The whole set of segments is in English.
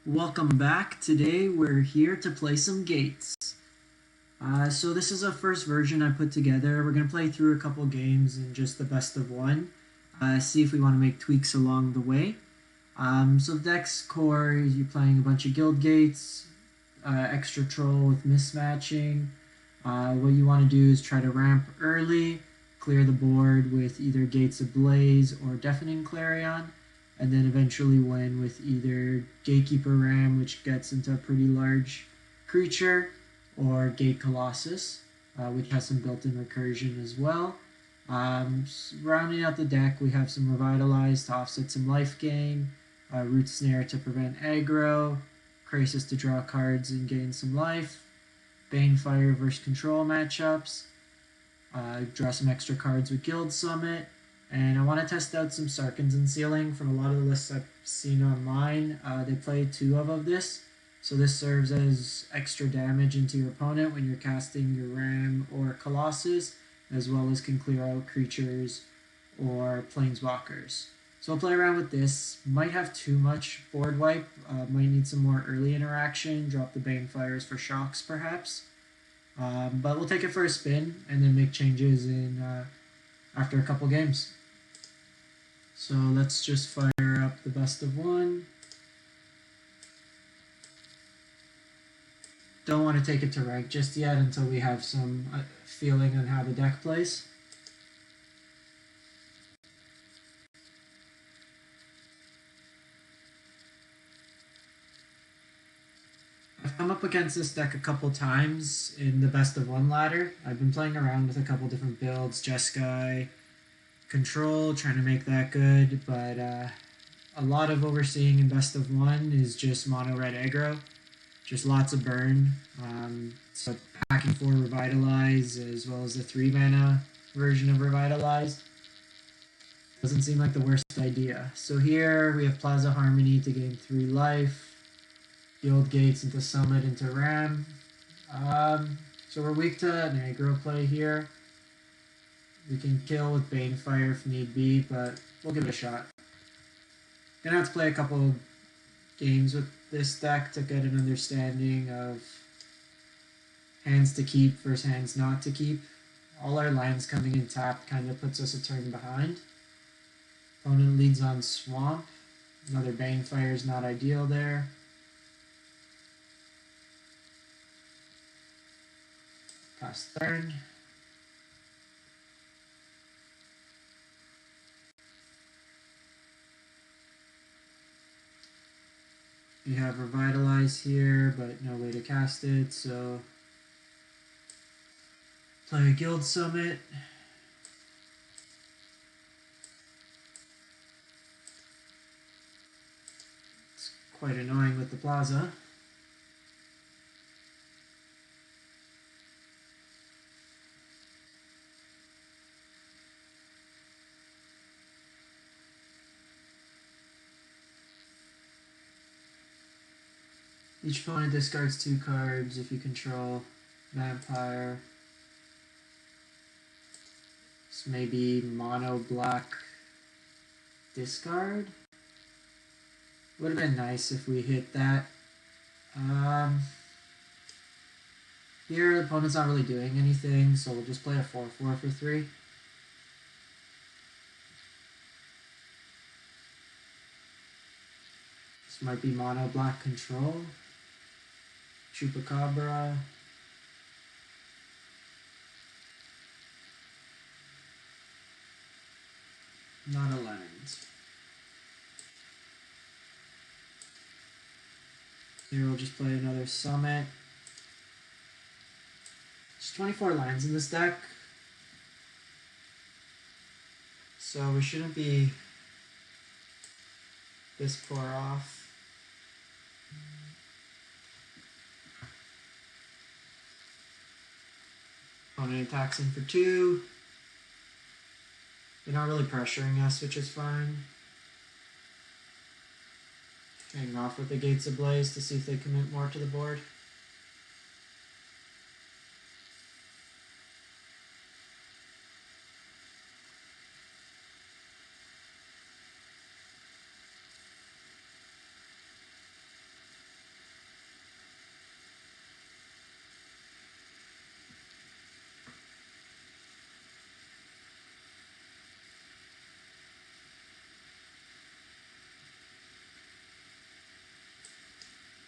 Welcome back. Today we're here to play some gates. So this is a first version I put together. We're going to play through a couple games in just the best of one. See if we want to make tweaks along the way. So the deck's core is you playing a bunch of guild gates, extra troll with mismatching. What you want to do is try to ramp early, clear the board with either Gates Ablaze or Deafening Clarion, and then eventually win with either Gatebreaker Ram, which gets into a pretty large creature, or Gate Colossus, which has some built-in recursion as well. Rounding out the deck, we have some Revitalize to offset some life gain, Root Snare to prevent aggro, Krasis to draw cards and gain some life, Banefire versus control matchups, draw some extra cards with Guild Summit, and I want to test out some Sarkhan's Unsealing. From a lot of the lists I've seen online, they play two of this. So this serves as extra damage into your opponent when you're casting your Ram or Colossus, as well as can clear out creatures or planeswalkers. So I'll play around with this. Might have too much board wipe. Might need some more early interaction. Drop the Banefires for shocks, perhaps. But we'll take it for a spin and then make changes in after a couple games. So let's just fire up the best of one. Don't want to take it to rank just yet until we have some feeling on how the deck plays. I've come up against this deck a couple times in the best of one ladder. I've been playing around with a couple different builds, Jeskai, Control, trying to make that good, but a lot of what we're seeing in best of one is just mono red aggro, just lots of burn. So packing 4 Revitalize as well as the 3 mana version of Revitalize doesn't seem like the worst idea. So here we have Plaza of Harmony to gain 3 life, Guildgates into Summit into Ram. So we're weak to an aggro play here. We can kill with Banefire if need be, but we'll give it a shot. Gonna have to play a couple games with this deck to get an understanding of hands to keep versus hands not to keep. All our lands coming in tapped kind of puts us a turn behind. Opponent leads on Swamp. Another Banefire is not ideal there. Pass turn. We have Revitalize here, but no way to cast it, so play a Guild Summit. It's quite annoying with the Plaza. Each opponent discards 2 cards if you control Vampire. This may be mono black discard. Would have been nice if we hit that. Here the opponent's not really doing anything, so we'll just play a 4/4 for 3. This might be mono black control. Chupacabra. Not a land. Here we'll just play another Summit. There's 24 lands in this deck, so we shouldn't be this far off. Opponent attacks in for 2. They're not really pressuring us, which is fine. Hang off with the Gates Ablaze to see if they commit more to the board.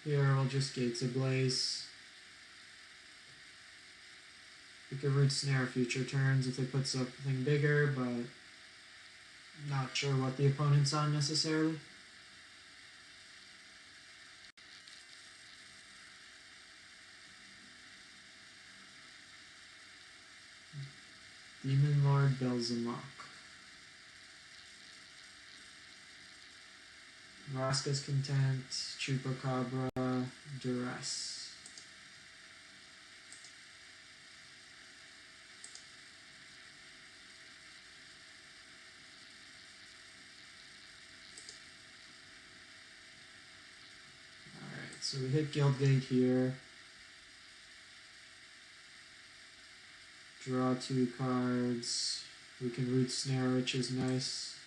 Here we'll just Gates Ablaze. We could Root Snare future turns if they put something bigger, but not sure what the opponent's on necessarily. Demon Lord Belzamok. Vraska's Content, Chupacabra, Duress. Alright, so we hit Guildgate here. Draw 2 cards. We can Root Snare, which is nice.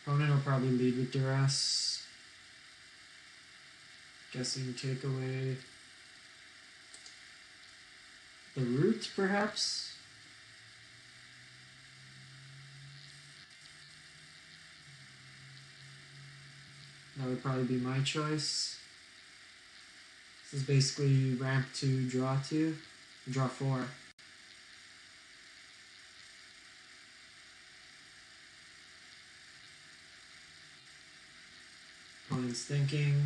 Opponent will probably lead with Duress. Guessing take away the Root, perhaps? That would probably be my choice. This is basically ramp 2, draw 2, draw 4. Opponent's thinking.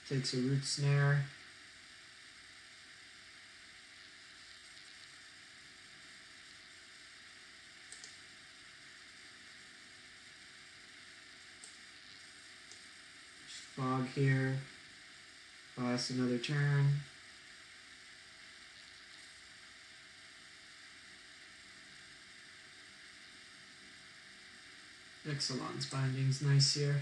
Takes a Root Snare. Fog here. Buy us another turn. Ixalan's Binding's nice here.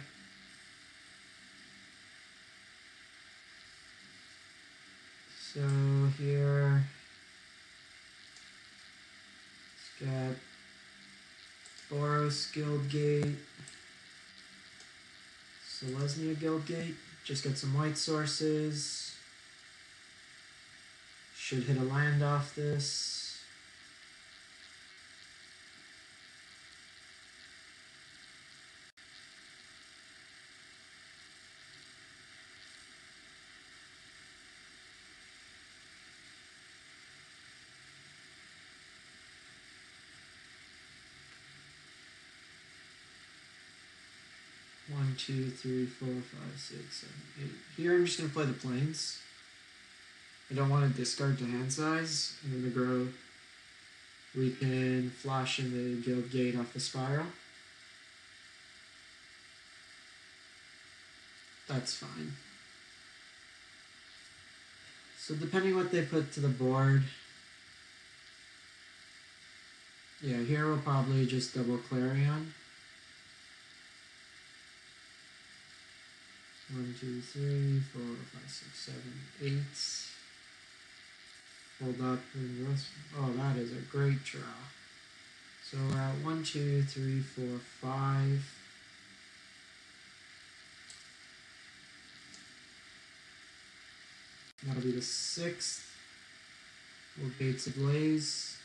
So here, let's get Boros Guildgate, Selesnya Guildgate, just get some white sources. Should hit a land off this. One, two, three, four, five, six, 7, 8. Here I'm just going to play the plains. I don't want to discard to hand size. And then the grow, we can flash in the Guildgate off the spiral. That's fine. So depending what they put to the board, yeah, here we'll probably just double Clarion. 1, 2, 3, 4, 5, 6, 7, 8. Hold up and rest. Oh, that is a great draw. So we're at 1, 2, 3, 4, 5. That'll be the 6th. We'll Gates Ablaze.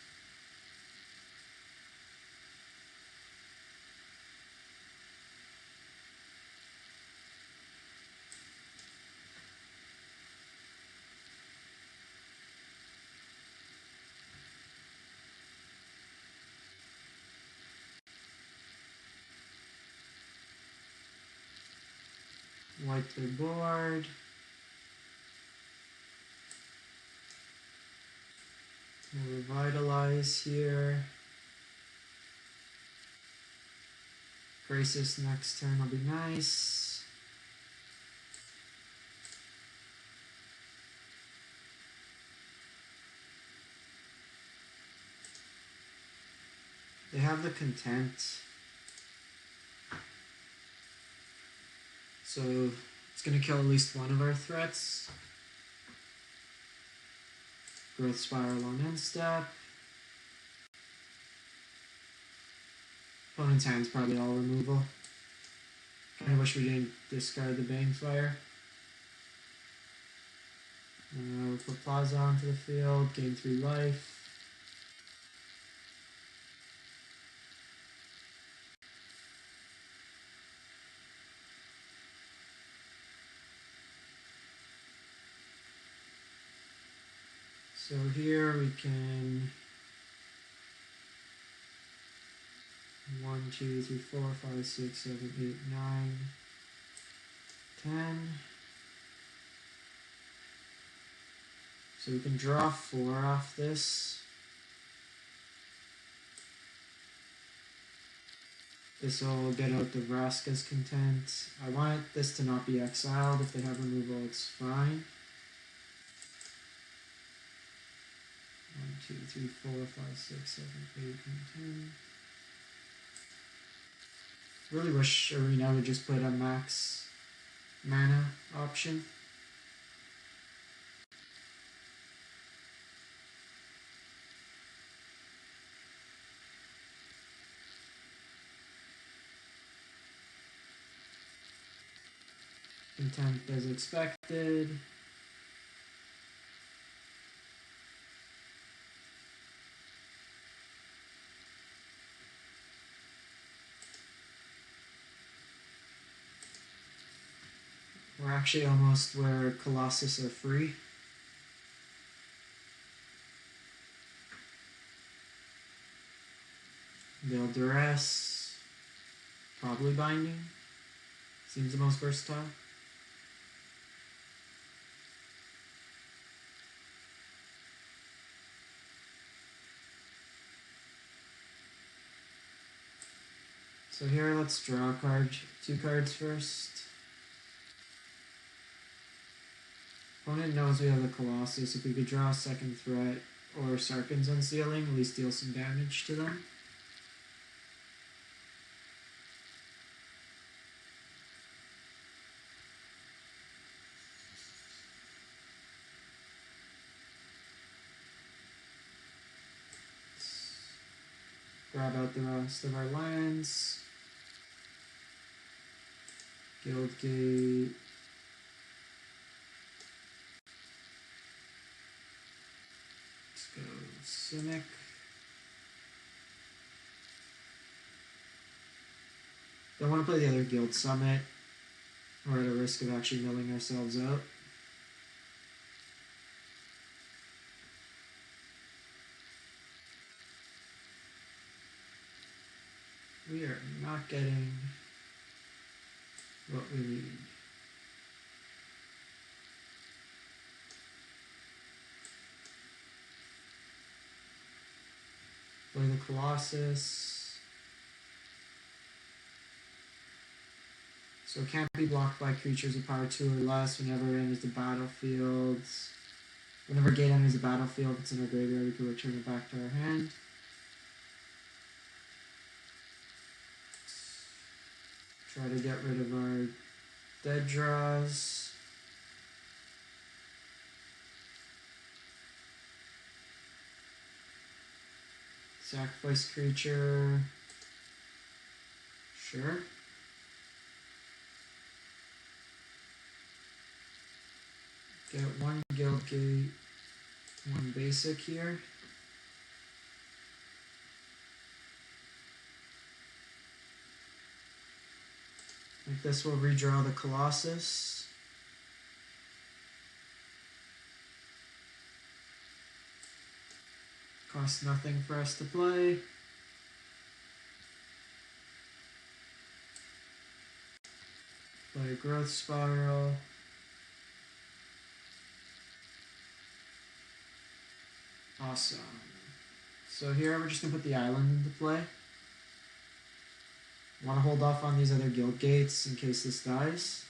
Wipe their board. We'll revitalize here. Krasis next turn will be nice. They have the content. So it's going to kill at least one of our threats. Growth Spiral on end step. Opponent's hand's probably all removal. Kinda wish we didn't discard the Banefire. put Plaza onto the field, gain 3 life. So here we can 1, 2, 3, 4, 5, 6, 7, 8, 9, 10. So we can draw 4 off this. This will get out the Vraska's content. I want this to not be exiled. If they have removal, it's fine. 1, 2, 3, 4, 5, 6, 7, 8, and 10. Really wish Arena would just put a max mana option. Content as expected. We're actually almost where Colossus are free. They'll duress. Probably binding. Seems the most versatile. So here, let's draw a card, 2 cards first. Opponent knows we have the Colossus. If we could draw a second threat or Sarkhan's Unsealing, at least deal some damage to them. Grab out the rest of our lands. Guildgate. Let's go Simic. Don't want to play the other Guild Summit. We're at a risk of actually milling ourselves out. We are not getting what we need. Play the Colossus. So it can't be blocked by creatures of power 2 or less whenever it enters the battlefield. Whenever Gate enters the battlefield, it's in our graveyard, we can return it back to our hand. Try to get rid of our dead draws. Sacrifice creature. Sure. Get 1 Guildgate, 1 basic here. Like this, we'll redraw the Colossus. Costs nothing for us to play. Play a Growth Spiral. Awesome. So here we're just going to put the island into play. Want to hold off on these other guild gates in case this dies.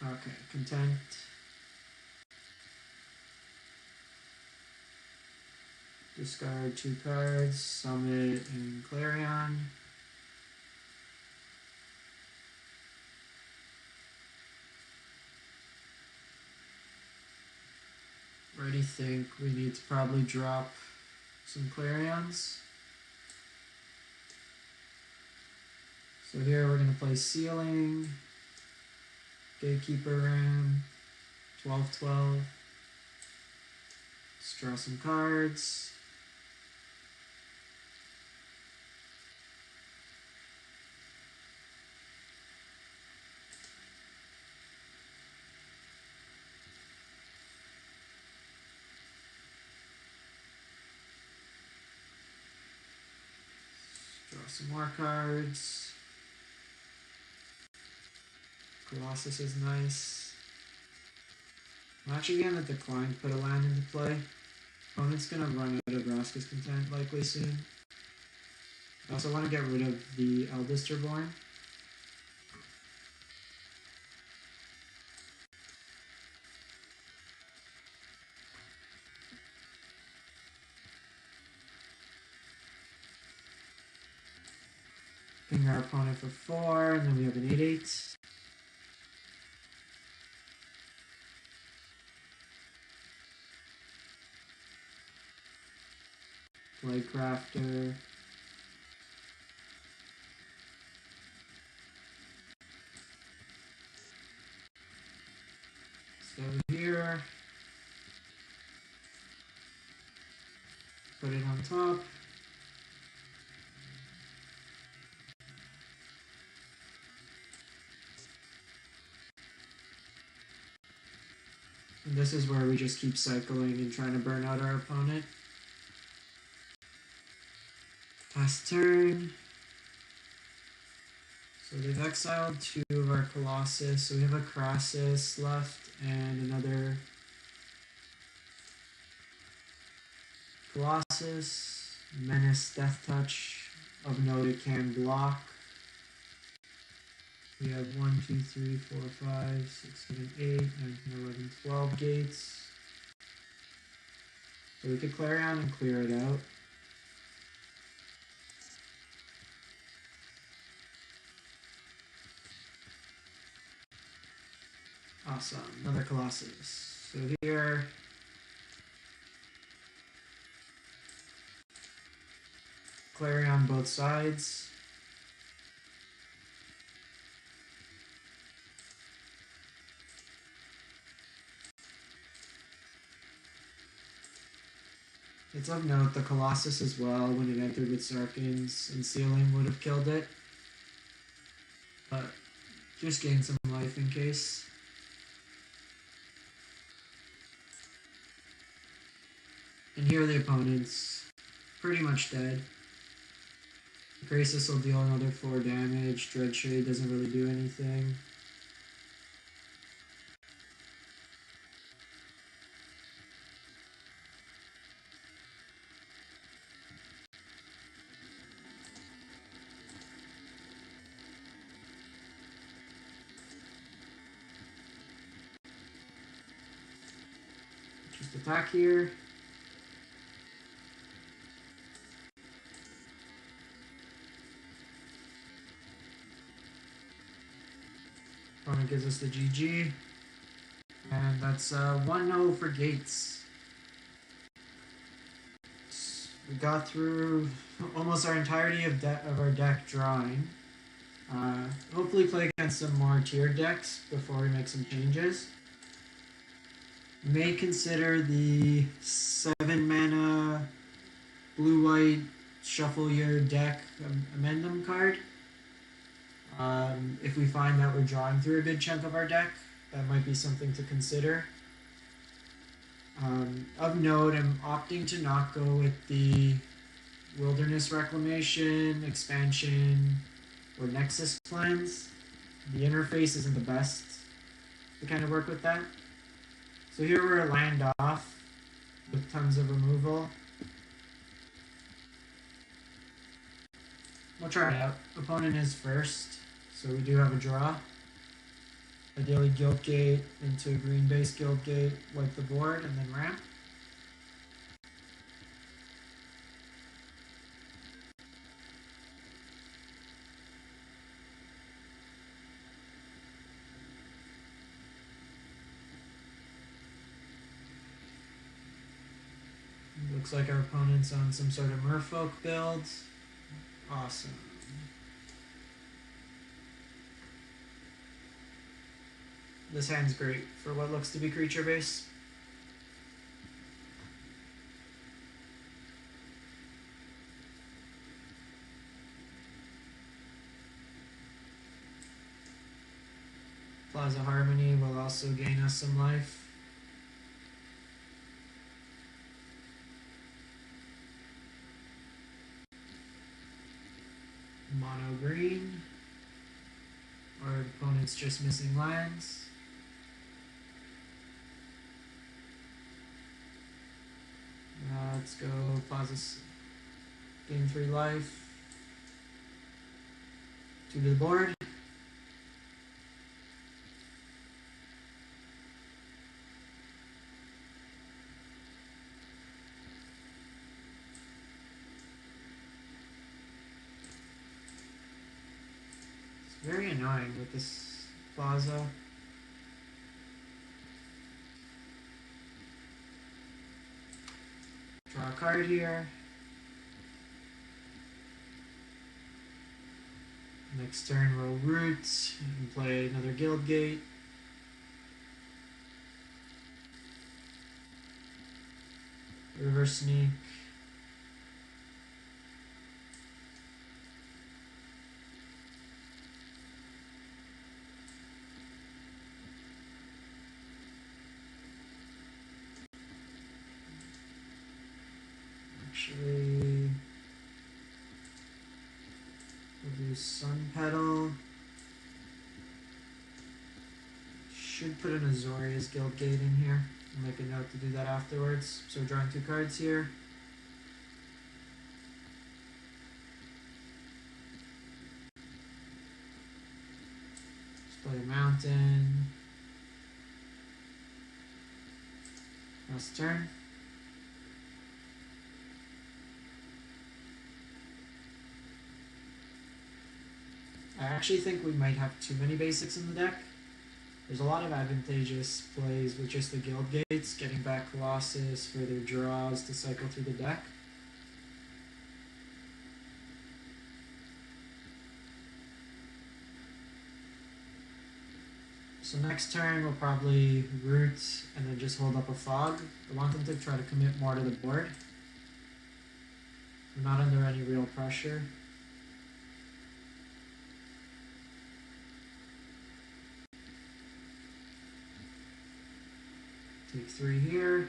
Okay, content. Discard 2 cards, Summit and Clarion. Already think we need to probably drop some Clarions. So here we're going to play Sealing, Gatekeeper Ram, 12/12. Let's draw some cards. Draw some more cards. Colossus is nice. I'm actually going to decline to put a land into play. Opponent's going to run out of Vraska's Content likely soon. I also want to get rid of the Eldest Reborn. Ping our opponent for 4, and then we have an 8/8. Play Crafter. So here, put it on top. And this is where we just keep cycling and trying to burn out our opponent. Pass turn. So they've exiled 2 of our Colossus, so we have a Krasis left and another Colossus. Menace, Death Touch. Of note, it can block. We have 1, 2, 3, 4, 5, 6, 7, 8, 9, 10, 11, 12 gates. So we could Clarion and clear it out. Awesome, another Colossus. So here, Clarion both sides. It's of note the Colossus as well, when it entered with Sarkhan's Unsealing, would have killed it. But just gain some life in case. And here the opponent's pretty much dead. Krasis will deal another 4 damage. Dreadshade doesn't really do anything. Just attack here. Opponent gives us the GG. And that's 1-0 for Gates. We got through almost our entirety of our deck drawing. Hopefully play against some more tiered decks before we make some changes. May consider the 7 mana blue-white shuffle your deck amendum card. If we find that we're drawing through a good chunk of our deck, that might be something to consider. Of note, I'm opting to not go with the Wilderness Reclamation, Expansion, or Nexus plans. The interface isn't the best to kind of work with that. So here we're land off with tons of removal. We'll try it out. Opponent is first, so we do have a draw. Ideally Guildgate into a green base Guildgate, wipe the board, and then ramp. Looks like our opponent's on some sort of merfolk build. Awesome. This hand's great for what looks to be creature base. Plaza of Harmony will also gain us some life. Mono green. Our opponent's just missing lands. Let's go Plaza. Gain 3 life. 2 to the board. Very annoying with this Plaza. Draw a card here. Next turn we'll root and play another Guildgate. Reverse sneak. Actually, we'll do Sun Petal. Should put an Azorius Guildgate in here. I'll make a note to do that afterwards. So we're drawing 2 cards here. Let's play a Mountain. Last turn. I actually think we might have too many basics in the deck. There's a lot of advantageous plays with just the Guildgates, getting back Colossus for their draws to cycle through the deck. So next turn we'll probably root and then just hold up a fog. I want them to try to commit more to the board. We're not under any real pressure. Take 3 here.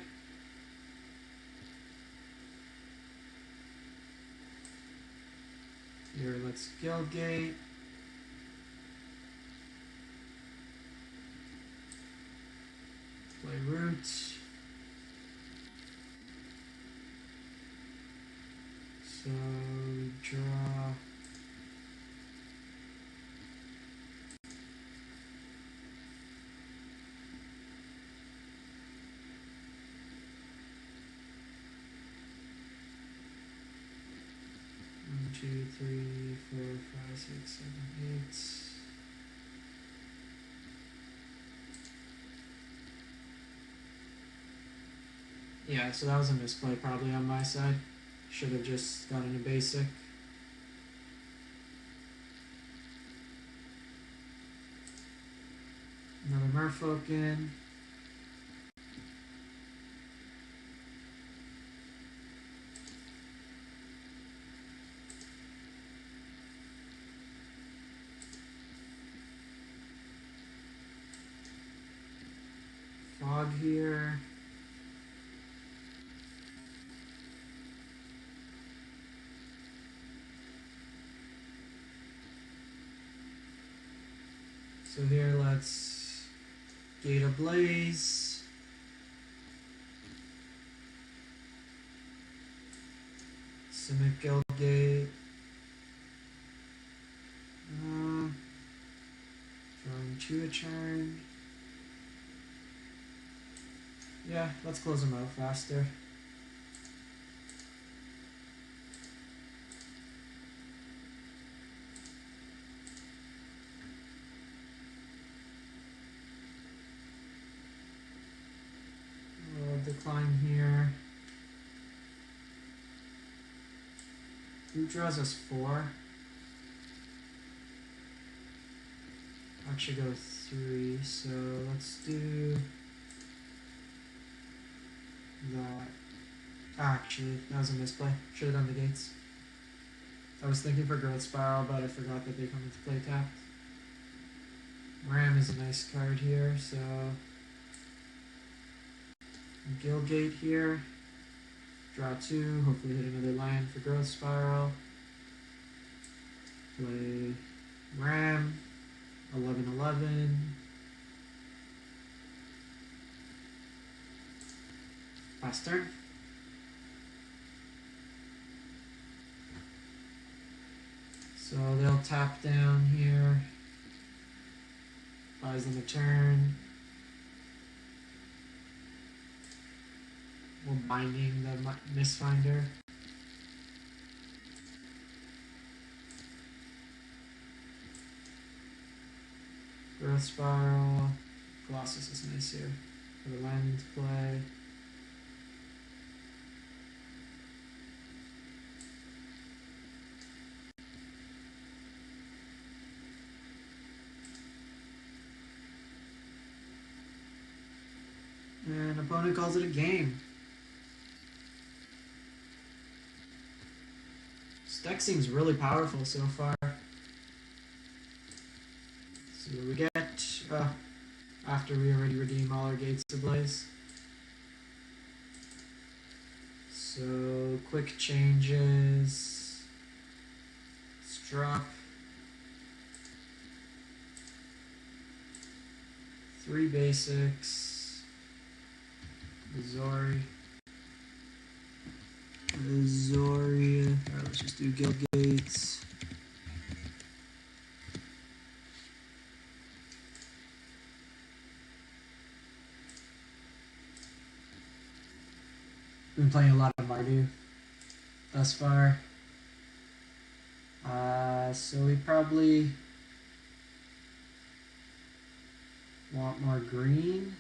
Here, let's Guildgate. Play Root. So, draw. Two, three, four, five, six, 7, 8. Yeah, so that was a misplay probably on my side. Should have just gotten a basic. Another Merfolk in. Fog here. So here let's Gate Ablaze. Simic Guildgate. Drawing 2 a turn. Yeah, let's close them out faster. We'll decline here. Who draws us 4? actually go 3, so let's do that. Actually, that was a misplay. Should have done the gates. I was thinking for Growth Spiral, but I forgot that they come into play tapped. Ram is a nice card here, so Guildgate here. Draw 2, hopefully hit another land for Growth Spiral. Play Ram, 11/11. Last turn. So they'll tap down here. Buys them a turn. We're binding the Mistfinder. Growth Spiral. Colossus is nice here. Put a land into play. And opponent calls it a game. This deck seems really powerful so far. Let's see what we get. After we already redeem all our Gates Ablaze. So quick changes. Let's drop 3 basics. Azorius. Alright, let's just do Guildgates. Been playing a lot of Mardu thus far. So we probably want more green.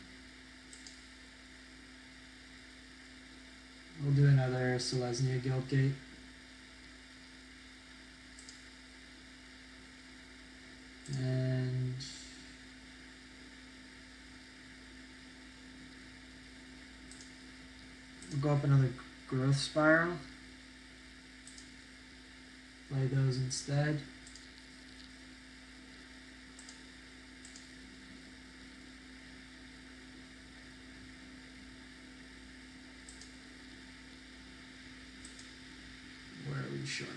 We'll do another Selesnya Guildgate. And we'll go up another Growth Spiral. Play those instead. Where are we short?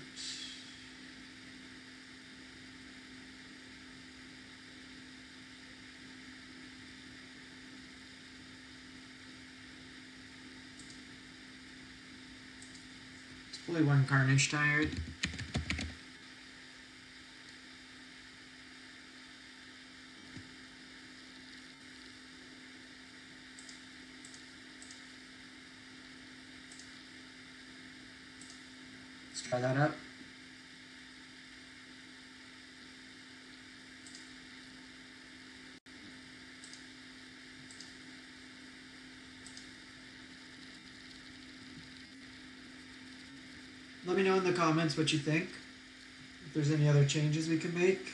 Let's play one Carnage Tyrant. Try that out. Let me know in the comments what you think. If there's any other changes we can make.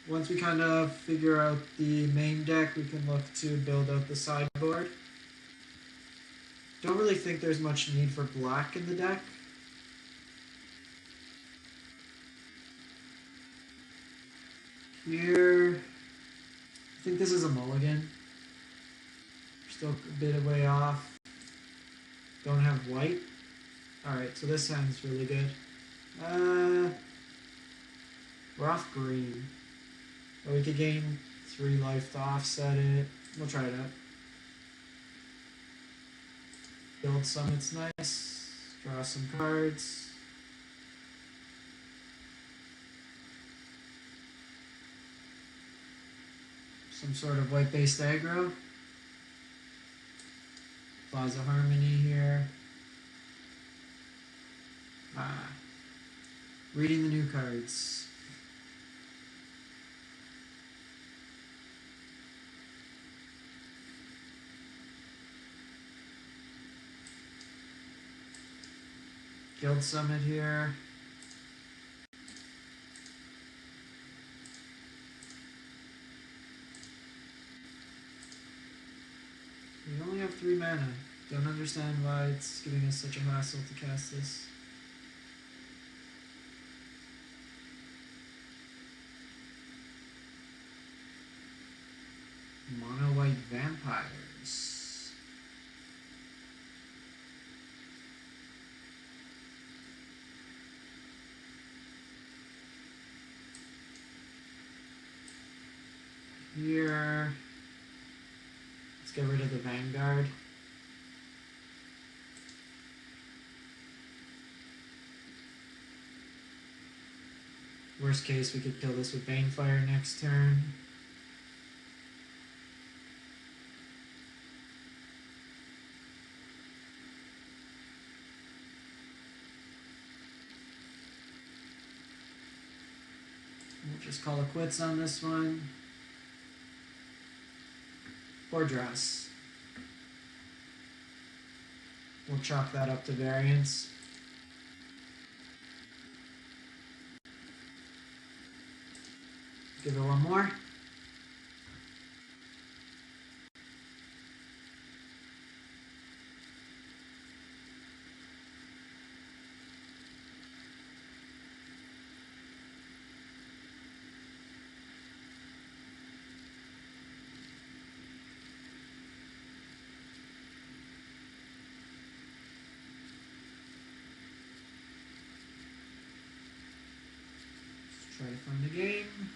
Once we kind of figure out the main deck, we can look to build out the sideboard. Don't really think there's much need for black in the deck. Here, I think this is a mulligan. Still a bit of way off. Don't have white. Alright, so this hand's really good. We're off green. But we could gain 3 life to offset it. We'll try it out. Build Summit's nice. Draw some cards. Some sort of white-based aggro. Plaza of Harmony here. Reading the new cards. Guild Summit here. have 3 mana. Don't understand why it's giving us such a hassle to cast this. Mono white vampires. Here. Let's get rid of the Vanguard. Worst case, we could kill this with Banefire next turn. We'll just call it quits on this one. Or dress. We'll chalk that up to variance. Give it one more. Let's try to find the game.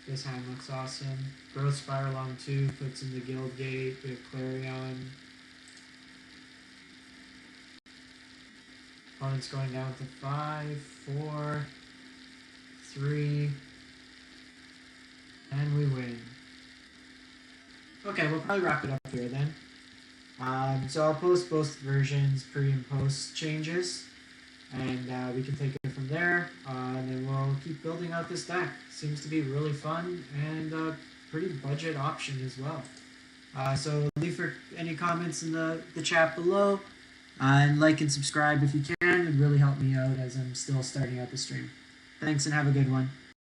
This hand looks awesome. Growth Spiral on 2, puts in the Guildgate. We have Clarion. Opponent's going down to 5, 4, 3, and we win. Okay, we'll probably wrap it up here then. So I'll post both versions, pre and post changes, and we can take it from there, and then we'll keep building out this deck. Seems to be really fun and a pretty budget option as well. So leave for any comments in the chat below, and like and subscribe if you can. It would really help me out as I'm still starting out the stream. Thanks and have a good one.